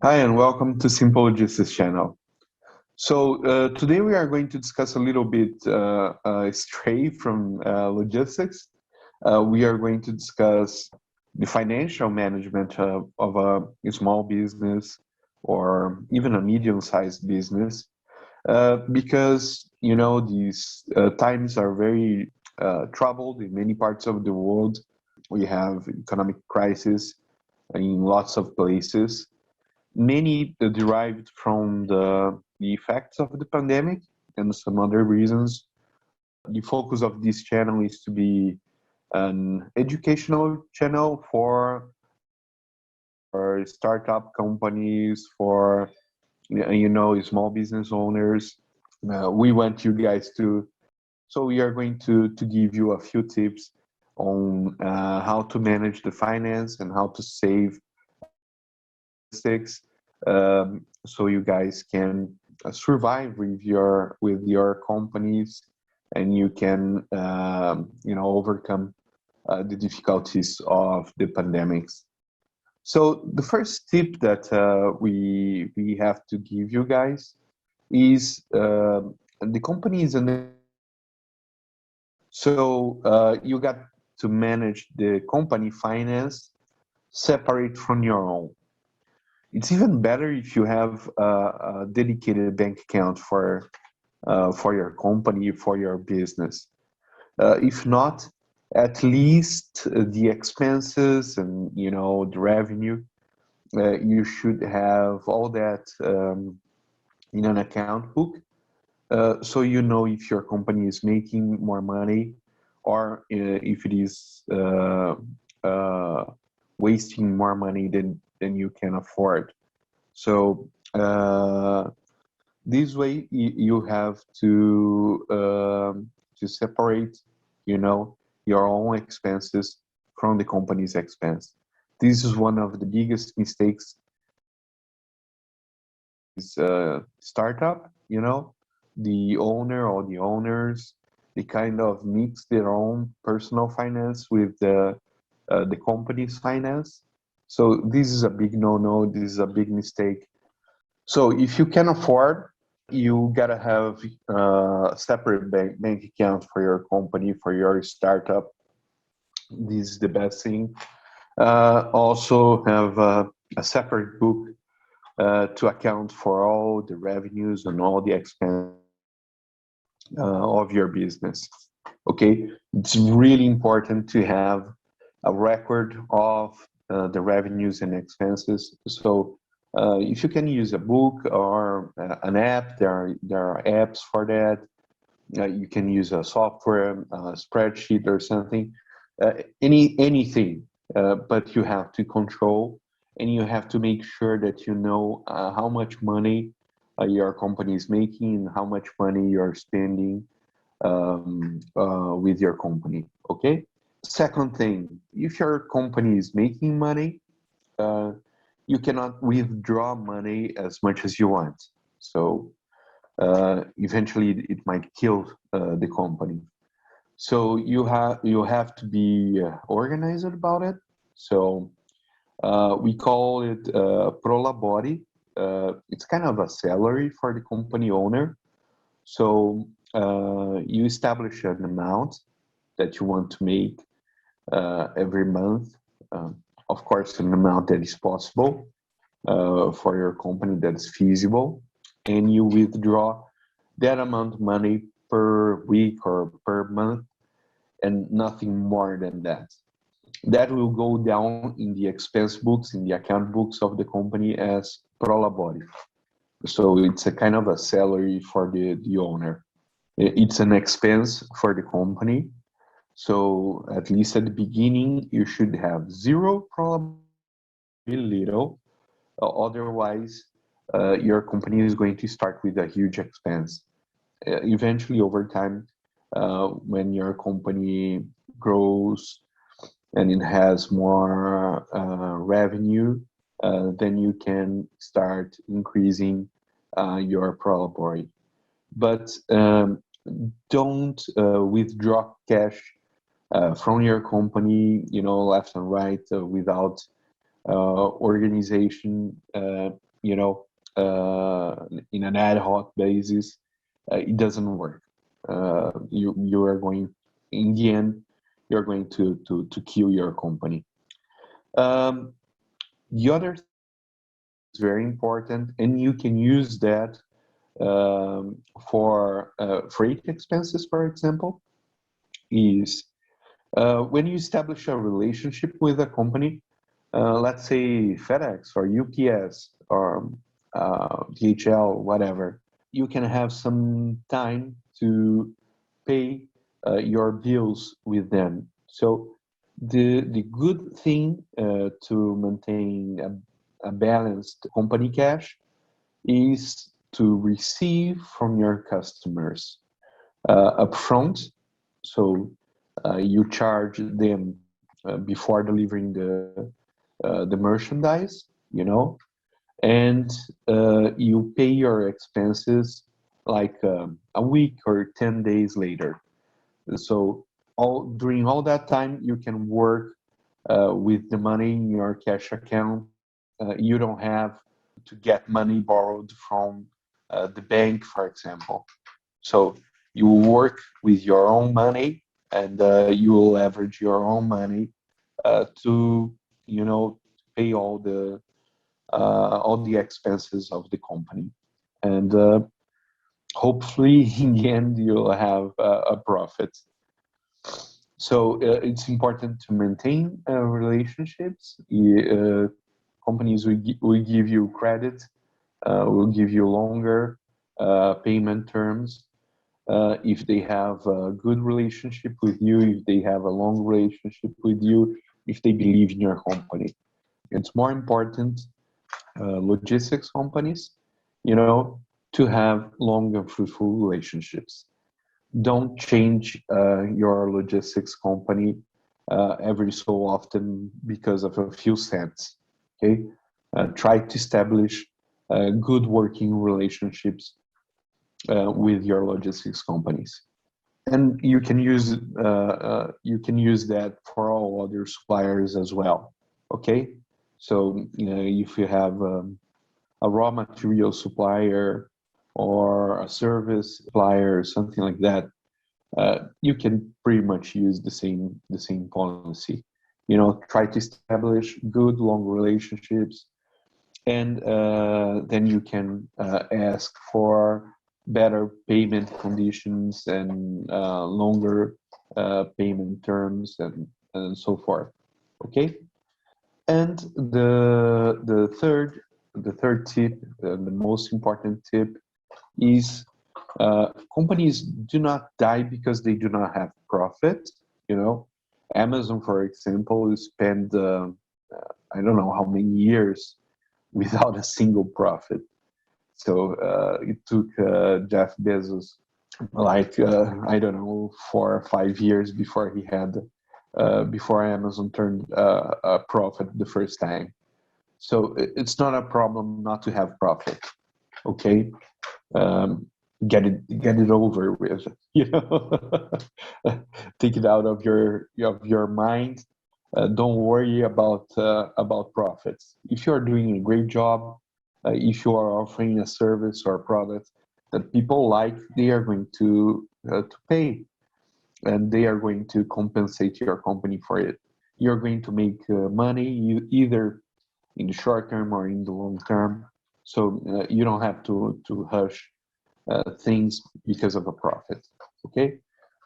Hi, and welcome to Simple Logistics channel. Today we are going to discuss a little bit stray from logistics. We are going to discuss the financial management of a small business or even a medium-sized business, because these times are very troubled in many parts of the world. We have economic crisis in lots of places, many derived from the effects of the pandemic and some other reasons. The focus of this channel is to be an educational channel for startup companies, for small business owners. We want you guys to, so we are going to give you a few tips on how to manage the finance and how to save so you guys can survive with your companies, and you can overcome the difficulties of the pandemics. So the first tip that we have to give you guys is the company is an so you got to manage the company finance separate from your own. It's even better if you have a dedicated bank account for your company, for your business. If not, at least the expenses and the revenue, you should have all that in an account book, so you know if your company is making more money or if it is wasting more money than you can afford. So this way you have to separate, your own expenses from the company's expense. This is one of the biggest mistakes. Is startup, the owner or the owners, they kind of mix their own personal finance with the company's finance. So this is a big no-no. This is a big mistake. So if you can afford, you gotta have a separate bank account for your company, for your startup. This is the best thing. Also have a separate book to account for all the revenues and all the expenses of your business. Okay, it's really important to have a record of the revenues and expenses. So if you can use a book or an app, there are apps for that. You can use a software, a spreadsheet or something, anything, but you have to control, and you have to make sure that you know how much money your company is making and how much money you're spending with your company. Okay. Second thing, if your company is making money, you cannot withdraw money as much as you want. So eventually it might kill the company. So you have to be organized about it. So we call it pro labore. It's kind of a salary for the company owner. So you establish an amount that you want to make every month. Of course, an amount that is possible for your company, that is feasible, and you withdraw that amount of money per week or per month, and nothing more than that. That will go down in the expense books, in the account books of the company as pro labore. So it's a kind of a salary for the owner. It's an expense for the company. So at least at the beginning, you should have zero pro labore, really little. Otherwise, your company is going to start with a huge expense. Eventually, over time, when your company grows and it has more revenue, then you can start increasing your pro labore. But don't withdraw cash from your company, left and right, without organization. you know, in an ad hoc basis, it doesn't work. You are going, in the end, you're going to kill your company. Um, the other thing is very important, and you can use that for freight expenses, for example, is when you establish a relationship with a company, let's say FedEx or UPS or DHL, whatever, you can have some time to pay your bills with them. So the good thing to maintain a balanced company cash is to receive from your customers upfront. So you charge them before delivering the merchandise, you know, and you pay your expenses like a week or 10 days later. So during all that time, you can work with the money in your cash account. You don't have to get money borrowed from the bank, for example. So you work with your own money, and you will leverage your own money to, you know, pay all the expenses of the company, and hopefully in the end you'll have a profit. So it's important to maintain relationships. Companies will give you credit, will give you longer payment terms if they have a good relationship with you, if they have a long relationship with you, if they believe in your company. It's more important, logistics companies, you know, to have long and fruitful relationships. Don't change your logistics company every so often because of a few cents. Okay, try to establish good working relationships with your logistics companies, and you can use that for all other suppliers as well. Okay, so you know, if you have a raw material supplier or a service supplier, something like that, you can pretty much use the same policy. You know, try to establish good long relationships, and then you can ask for better payment conditions and longer payment terms and so forth. Okay, and the third tip, the most important tip is companies do not die because they do not have profit. You know, Amazon, for example, spent I don't know how many years without a single profit. So it took Jeff Bezos like I don't know 4 or 5 years before he had before Amazon turned a profit the first time. So it's not a problem not to have profit. Okay, um, get it over with. You know, take it out of your mind. Don't worry about profits. If you are doing a great job, if you are offering a service or a product that people like, they are going to pay, and they are going to compensate your company for it. You're going to make money, either in the short term or in the long term. So you don't have to hush things because of a profit. Okay,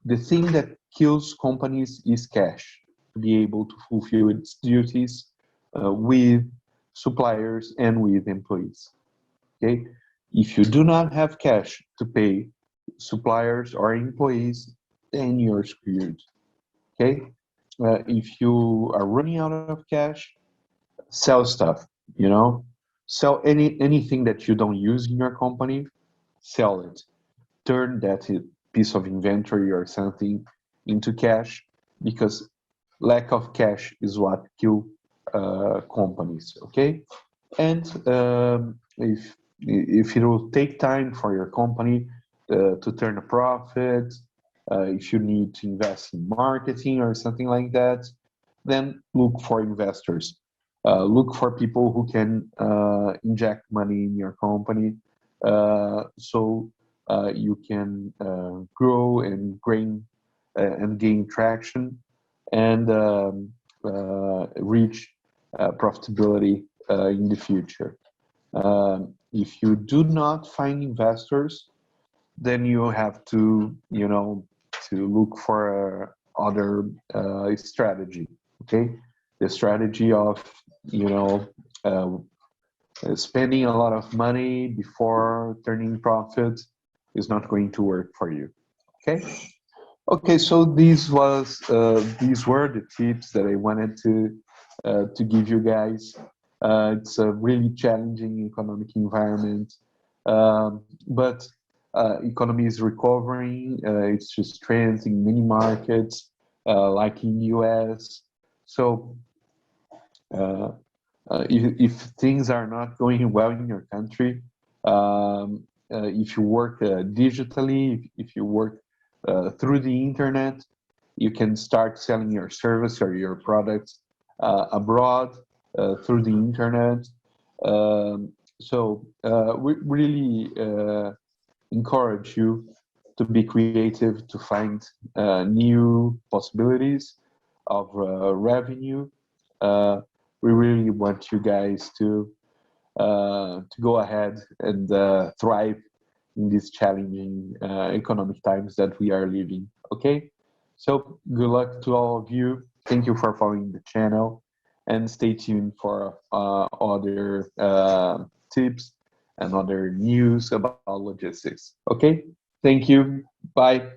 the thing that kills companies is cash, to be able to fulfill its duties with suppliers and with employees. Okay, if you do not have cash to pay suppliers or employees, then you're screwed. Okay, if you are running out of cash, sell stuff. You know, sell anything that you don't use in your company, sell it. Turn that piece of inventory or something into cash, because lack of cash is what kill companies. Okay, and if it will take time for your company to turn a profit, if you need to invest in marketing or something like that, then look for investors. Look for people who can inject money in your company, so you can grow and gain traction and reach profitability in the future. If you do not find investors, then you have to, to look for other strategy. Okay, the strategy of, you know, uh, spending a lot of money before turning profit is not going to work for you. Okay. Okay, so these were the tips that I wanted to give you guys. It's a really challenging economic environment, but economy is recovering. It's just trends in many markets, like in US. So uh, if things are not going well in your country, if you work digitally, if you work through the internet, you can start selling your service or your products abroad through the internet. We really encourage you to be creative, to find new possibilities of revenue. Uh, we really want you guys to go ahead and thrive in these challenging economic times that we are living. Okay, so good luck to all of you. Thank you for following the channel, and stay tuned for other tips and other news about logistics. Okay, thank you. Bye.